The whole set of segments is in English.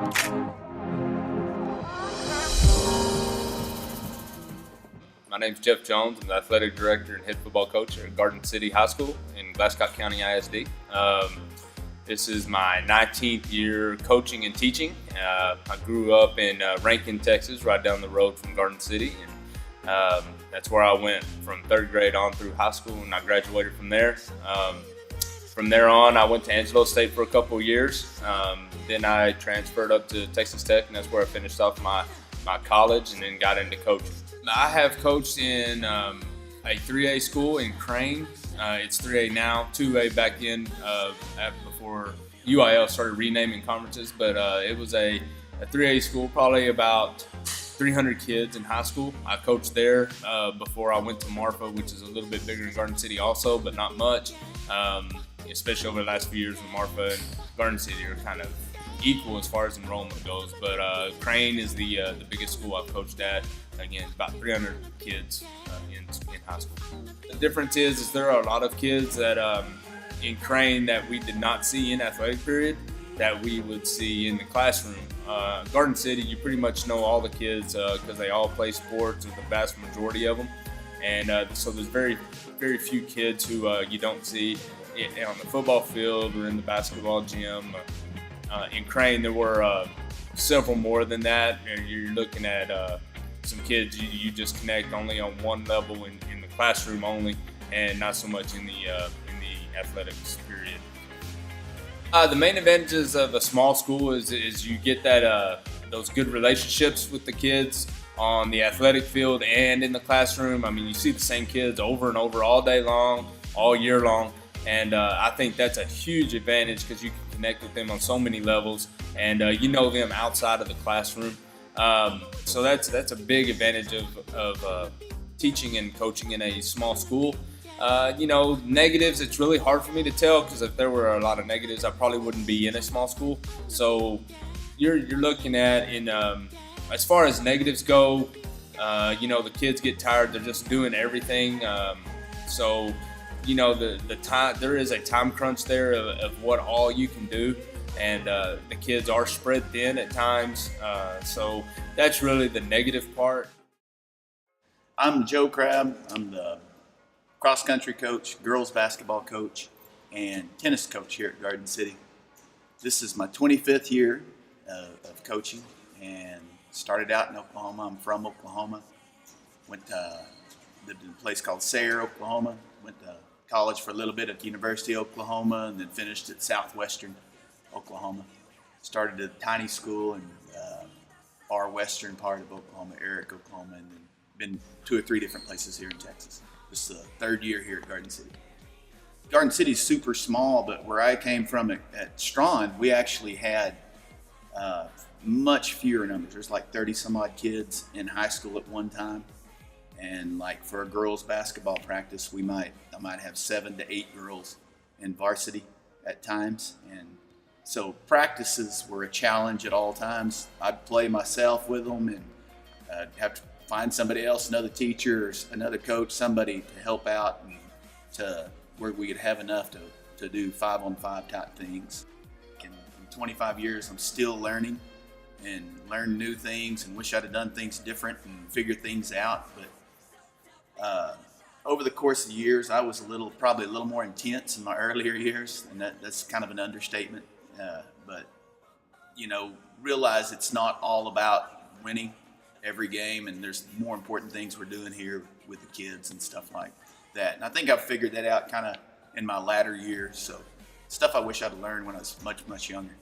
My name's Jeff Jones. I'm the athletic director and head football coach at Garden City High School in Glasscock County ISD. This is my 19th year coaching and teaching. I grew up in Rankin, Texas, right down the road from Garden City. And that's where I went from third grade on through high school, and I graduated from there. From there on, I went to Angelo State for a couple of years. Then I transferred up to Texas Tech, and that's where I finished off my college and then got into coaching. I have coached in a 3A school in Crane. It's 3A now, 2A back then before UIL started renaming conferences. But it was a 3A school, probably about 300 kids in high school. I coached there before I went to Marfa, which is a little bit bigger than Garden City also, but not much. Especially over the last few years with Marfa and Garden City are kind of equal as far as enrollment goes. But Crane is the biggest school I've coached at. Again, about 300 kids in high school. The difference is there are a lot of kids that in Crane that we did not see in athletic period that we would see in the classroom. Garden City, you pretty much know all the kids because they all play sports, or the vast majority of them. And so there's very, very few kids who you don't see on the football field or in the basketball gym. In Crane, there were several more than that. You're looking at some kids you just connect only on one level in the classroom only, and not so much in the athletics period. The main advantages of a small school is you get that those good relationships with the kids on the athletic field and in the classroom. I mean, you see the same kids over and over all day long, all year long, and I think that's a huge advantage because you can connect with them on so many levels, and you know them outside of the classroom. So that's a big advantage of teaching and coaching in a small school. Negatives, it's really hard for me to tell because if there were a lot of negatives, I probably wouldn't be in a small school. So you're looking at as far as negatives go, the kids get tired. They're just doing everything. So the time, there is a time crunch there of what all you can do. And the kids are spread thin at times. So that's really the negative part. I'm Joe Crabb. I'm the cross-country coach, girls basketball coach, and tennis coach here at Garden City. This is my 25th year of coaching, and started out in Oklahoma. I'm from Oklahoma. Lived in a place called Sayre, Oklahoma. Went to college for a little bit at the University of Oklahoma, and then finished at Southwestern Oklahoma. Started at a tiny school in far western part of Oklahoma, Eric, Oklahoma, and then been 2 or 3 different places here in Texas. This is the 3rd year here at Garden City. Garden City is super small, but where I came from at Strawn, we actually had much fewer numbers. There's like 30 some odd kids in high school at one time. And like for a girls basketball practice, I might have 7 to 8 girls in varsity at times. And so practices were a challenge at all times. I'd play myself with them and have to find somebody else, another teacher, or another coach, somebody to help out and to where we could have enough to do 5-on-5 type things. In 25 years, I'm still learning and learn new things and wish I'd have done things different and figured things out. But over the course of the years, I was probably a little more intense in my earlier years, and that's kind of an understatement. But realize it's not all about winning every game, and there's more important things we're doing here with the kids and stuff like that. And I think I've figured that out kind of in my latter years. So stuff I wish I'd learned when I was much, much younger.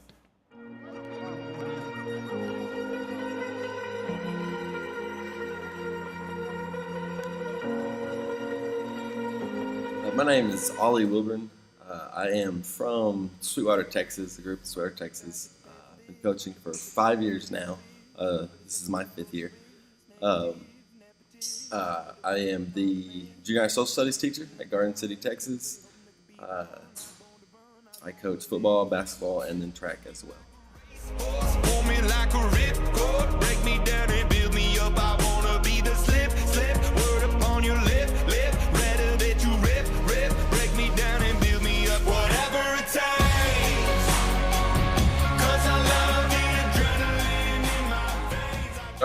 My name is Ollie Wilburn. I am from Sweetwater, Texas, the group of Sweetwater, Texas. I've been coaching for 5 years now. This is my 5th year. I am the junior high social studies teacher at Garden City, Texas. I coach football, basketball, and then track as well.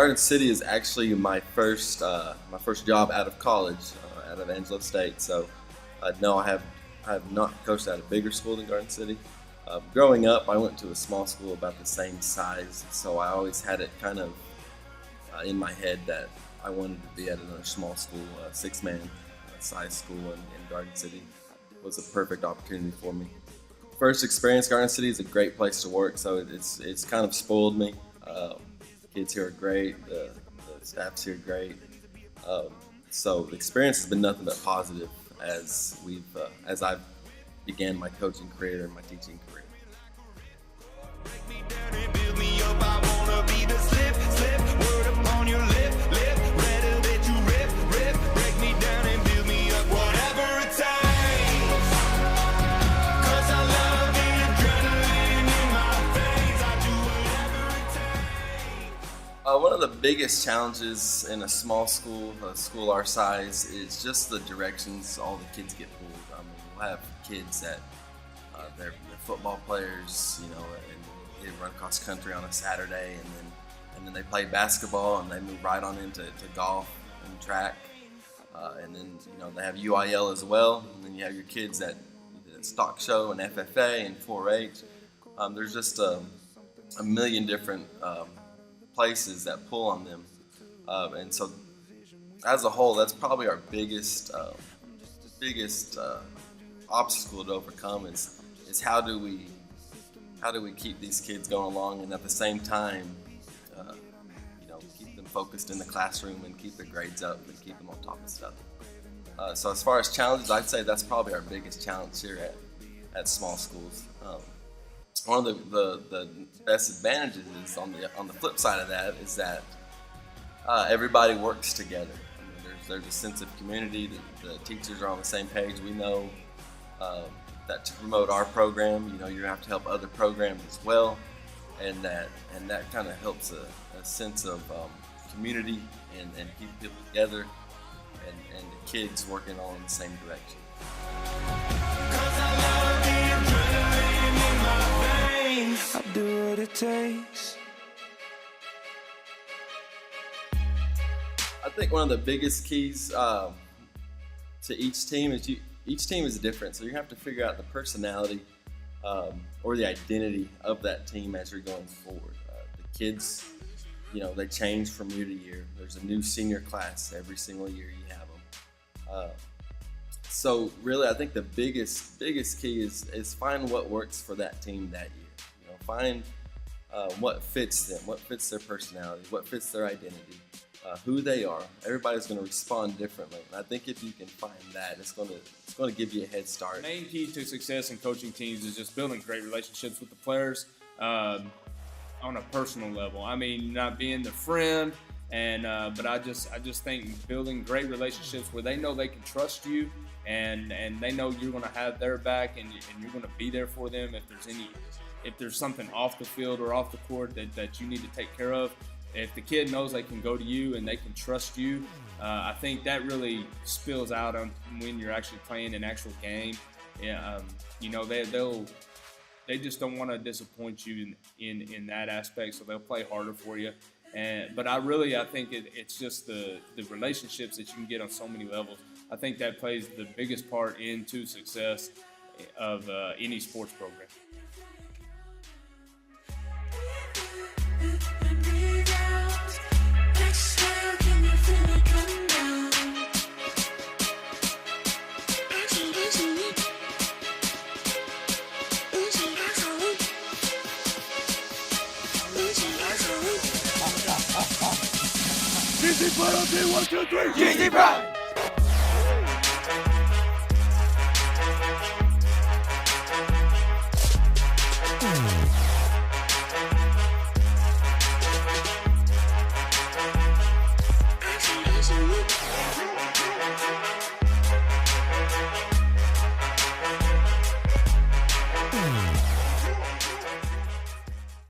Garden City is actually my first job out of college, out of Angelo State. So no, I have not coached at a bigger school than Garden City. Growing up, I went to a small school about the same size, so I always had it kind of in my head that I wanted to be at another small school, a 6-man size school in Garden City was a perfect opportunity for me. First experience, Garden City is a great place to work, so it's kind of spoiled me. Kids here are great, the staff's here great. So the experience has been nothing but positive as I've began my coaching career and my teaching career. One of the biggest challenges in a small school, a school our size, is just the directions all the kids get pulled. I mean, we'll have kids that they're football players, you know, and they run cross country on a Saturday, and then they play basketball, and they move right on into golf and track, and then you know they have UIL as well, and then you have your kids that stock show and FFA and 4-H. There's just a million different places that pull on them, and so as a whole, that's probably our biggest obstacle to overcome is how do we keep these kids going along and at the same time you know, keep them focused in the classroom and keep their grades up and keep them on top of stuff. So as far as challenges, I'd say that's probably our biggest challenge here at small schools. One of the best advantages is on the flip side of that is that everybody works together. I mean, there's a sense of community. The teachers are on the same page. We know that to promote our program, you know, you're gonna have to help other programs as well, and that kind of helps a sense of community and keep people together and the kids working all in the same direction. I'll do what it takes. I think one of the biggest keys to each team is each team is different, so you have to figure out the personality or the identity of that team as you're going forward. The kids, you know, they change from year to year. There's a new senior class every single year you have them. So really, I think the biggest key is find what works for that team that year. You know, find what fits them, what fits their personality, what fits their identity, who they are. Everybody's going to respond differently, and I think if you can find that, it's going to give you a head start. The main key to success in coaching teams is just building great relationships with the players on a personal level. I mean, not being the friend, and but I just think building great relationships where they know they can trust you. And they know you're going to have their back, and you're going to be there for them if there's something off the field or off the court that you need to take care of. If the kid knows they can go to you and they can trust you, I think that really spills out on when you're actually playing an actual game. Yeah, you know, they just don't want to disappoint you in that aspect, so they'll play harder for you. But I think it's just the relationships that you can get on so many levels. I think that plays the biggest part into success of any sports program. GC Pride, 1, 2, 3. GC Pride.